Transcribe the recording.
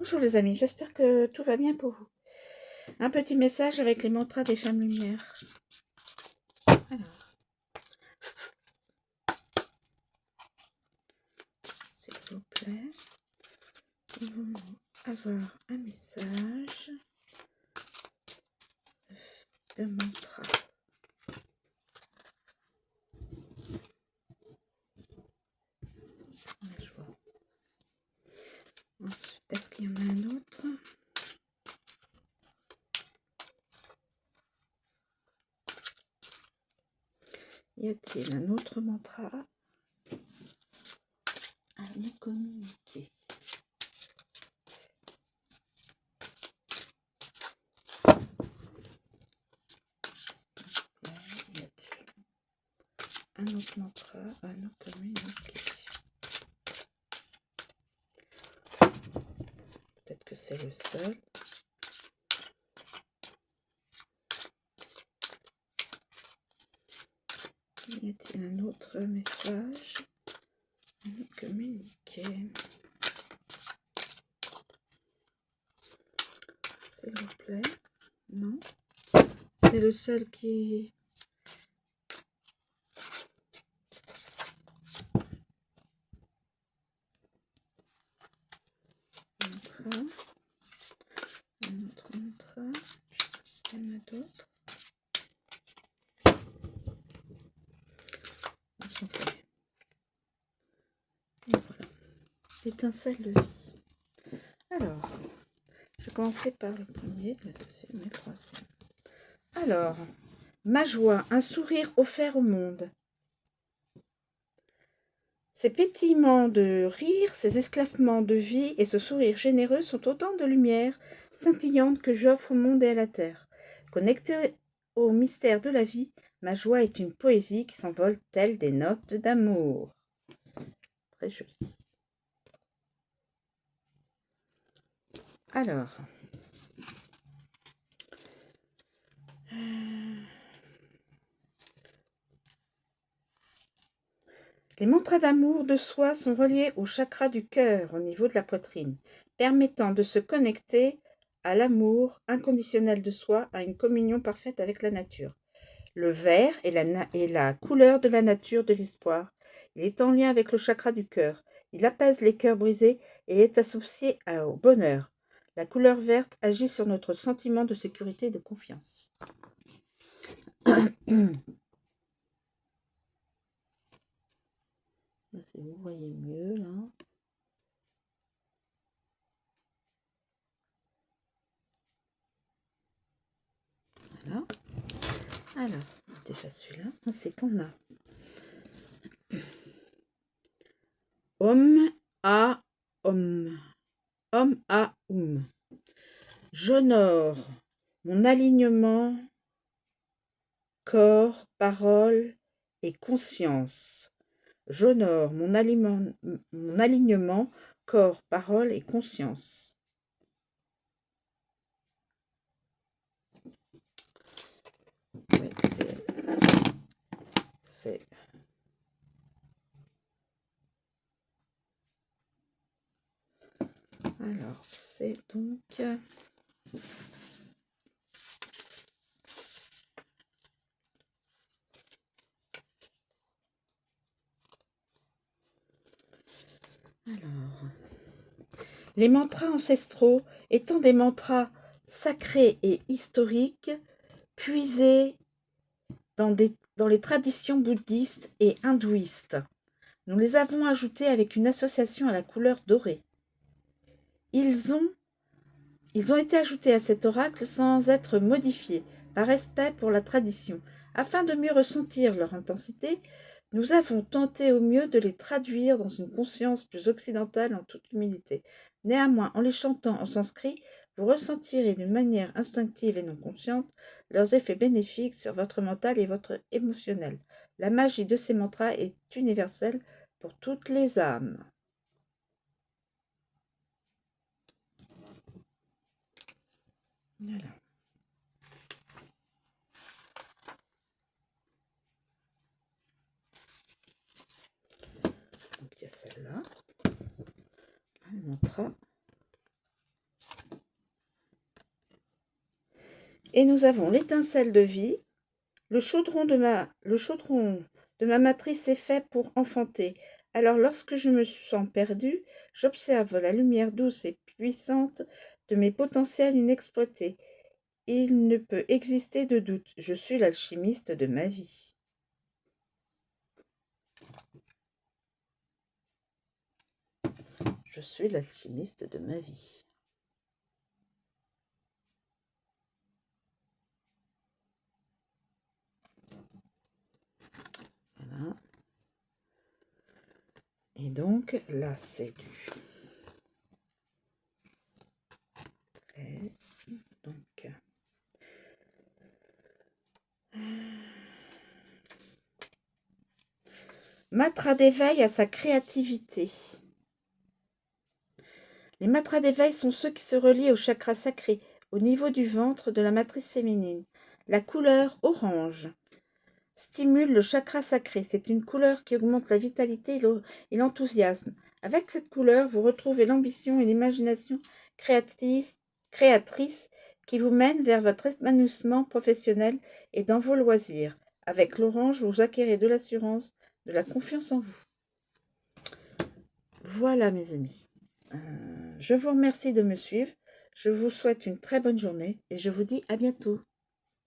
Bonjour les amis, j'espère que tout va bien pour vous. Un petit message avec les mantras des femmes lumière. Alors, s'il vous plaît, pouvons-nous avoir un message de mantra? Je vois. Ensuite, est-ce qu'il y en a un autre? Y a-t-il un autre mantra à nous communiquer? Y a-t-il un autre mantra à nous communiquer? Peut-être que c'est le seul. Y a-t-il un autre message à nous communiquer? S'il vous plaît. Non. C'est le seul qui... Mantra. Un autre mantra. Je sais pas s'il y en a d'autres. On s'en fait. Et voilà. Étincelle de vie. Alors, je vais commencer par le premier, le deuxième et le troisième. Alors, ma joie, un sourire offert au monde. Ces pétillements de rire, ces esclaffements de vie et ce sourire généreux sont autant de lumières scintillantes que j'offre au monde et à la terre. Connecté au mystère de la vie, ma joie est une poésie qui s'envole telle des notes d'amour. Très joli. Alors, les mantras d'amour de soi sont reliés au chakra du cœur, au niveau de la poitrine, permettant de se connecter à l'amour inconditionnel de soi, à une communion parfaite avec la nature. Le vert est la couleur de la nature de l'espoir. Il est en lien avec le chakra du cœur. Il apaise les cœurs brisés et est associé au bonheur. La couleur verte agit sur notre sentiment de sécurité et de confiance. Si vous voyez mieux, là. Voilà. Alors, déjà celui-là, c'est qu'on a Om a Om. Om a J'honore mon alignement corps, parole et conscience. J'honore mon alignement corps, parole et conscience. Oui, c'est... Alors, c'est donc... Alors, les mantras ancestraux étant des mantras sacrés et historiques, puisés dans les traditions bouddhistes et hindouistes. Nous les avons ajoutés avec une association à la couleur dorée. Ils ont été ajoutés à cet oracle sans être modifiés, par respect pour la tradition. Afin de mieux ressentir leur intensité, nous avons tenté au mieux de les traduire dans une conscience plus occidentale en toute humilité. Néanmoins, en les chantant en sanskrit, vous ressentirez d'une manière instinctive et non consciente leurs effets bénéfiques sur votre mental et votre émotionnel. La magie de ces mantras est universelle pour toutes les âmes. Voilà. Donc il y a celle-là. Le mantra Et nous avons l'étincelle de vie. Le chaudron de ma matrice est fait pour enfanter. Alors lorsque je me sens perdue, j'observe la lumière douce et puissante de mes potentiels inexploités. Il ne peut exister de doute, je suis l'alchimiste de ma vie. Je suis l'alchimiste de ma vie. Voilà. Et donc, là, c'est du 13. Donc, mantra d'éveil à sa créativité. Les mantras d'éveil sont ceux qui se relient au chakra sacré, au niveau du ventre de la matrice féminine. La couleur orange stimule le chakra sacré. C'est une couleur qui augmente la vitalité et l'enthousiasme. Avec cette couleur, vous retrouvez l'ambition et l'imagination créatrice qui vous mènent vers votre épanouissement professionnel et dans vos loisirs. Avec l'orange, vous acquérez de l'assurance, de la confiance en vous. Voilà mes amis. Je vous remercie de me suivre. Je vous souhaite une très bonne journée et je vous dis à bientôt.